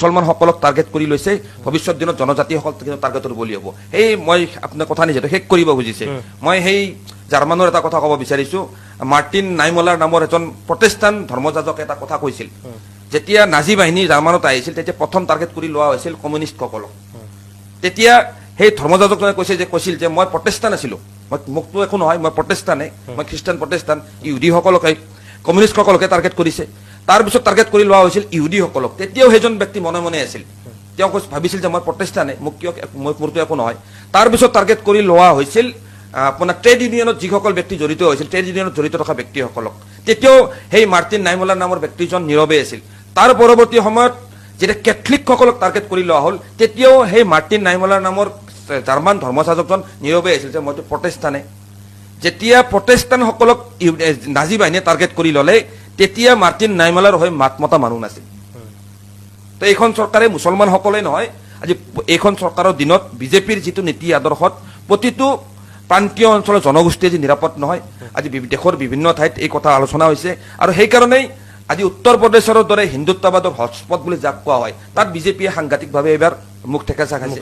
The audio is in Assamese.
মুছলমানসকলক টাৰ্গেট কৰি লৈছে ভৱিষ্যত দিনত জনজাতিসকল টাৰ্গেটৰ বলি হ'ব এই মই আপোনাৰ কথা নিশ্চিত শেষ কৰিব খুজিছে মই সেই জাৰ্মানৰ এটা কথা ক'ব বিচাৰিছোঁ মাৰ্টিন নাইমলাৰ নামৰ এজন প্ৰটেষ্টাণ্ট ধৰ্মযাজক এটা কথা কৈছিল যেতিয়া নাজি বাহিনী জাৰ্মানত আহিছিল তেতিয়া প্ৰথম টাৰ্গেট কৰি লোৱা হৈছিল কমিউনিষ্টসকলক তেতিয়া সেই ধৰ্মযাজকজনে কৈছিল যে মই প্ৰটেষ্টাণ্ট আছিলোঁ মোকতো একো নহয় মই প্ৰটেষ্টাণ্টে মই খ্ৰীষ্টান প্ৰটেষ্টাণ্ট ইহুদীসকলকে কমিউনিষ্টসকলকে টাৰ্গেট কৰিছে তাৰপিছত টাৰ্গেট কৰি লোৱা হৈছিল ইহুদীসকলক তেতিয়াও সেইজন ব্যক্তি মনে মনে আছিল তেওঁ ভাবিছিল যে মই প্ৰটেষ্টাণ্টে মোক কিয় মোৰতো একো নহয় তাৰপিছত টাৰ্গেট কৰি লোৱা হৈছিল আপোনাৰ ট্ৰেড ইউনিয়নত যিসকল ব্যক্তি জড়িত হৈছিল ট্ৰেড ইউনিয়নত জড়িত থকা ব্যক্তিসকলক তেতিয়াও সেই মাৰ্টিন নাইমলাৰ নামৰ ব্যক্তিজন নীৰৱে আছিল তাৰ পৰৱৰ্তী সময়ত যেতিয়া কেথলিকসকলক টাৰ্গেট কৰি লোৱা হ'ল তেতিয়াও সেই মাৰ্টিন নাইমলাৰ নামৰ জাৰ্মান ধৰ্মযাজকজন নীৰৱে আছিল যে মইতো প্ৰটেষ্টাণ্টে যেতিয়া প্ৰটেষ্টাণ্টসকলক নাজি বাহিনীয়ে টাৰ্গেট কৰি ল'লে তেতিয়া মাৰ্টিন নাইমলাৰ হৈ মাত মতা মানুহ নাছিল তো এইখন চৰকাৰে মুছলমানসকলে নহয় আজি এইখন চৰকাৰৰ দিনত বিজেপিৰ যিটো নীতি আদৰ্শত প্ৰতিটো প্ৰান্তীয় অঞ্চলৰ জনগোষ্ঠী আজি নিৰাপদ নহয় আজি দেশৰ বিভিন্ন ঠাইত এই কথা আলোচনা হৈছে আৰু সেইকাৰণেই আজি উত্তৰ প্ৰদেশৰ দৰে হিন্দুত্ববাদৰ হটস্পট বুলি যাক কোৱা হয় তাত বিজেপিয়ে সাংঘাতিকভাৱে এইবাৰ মুখ ঠেকেচা খাইছে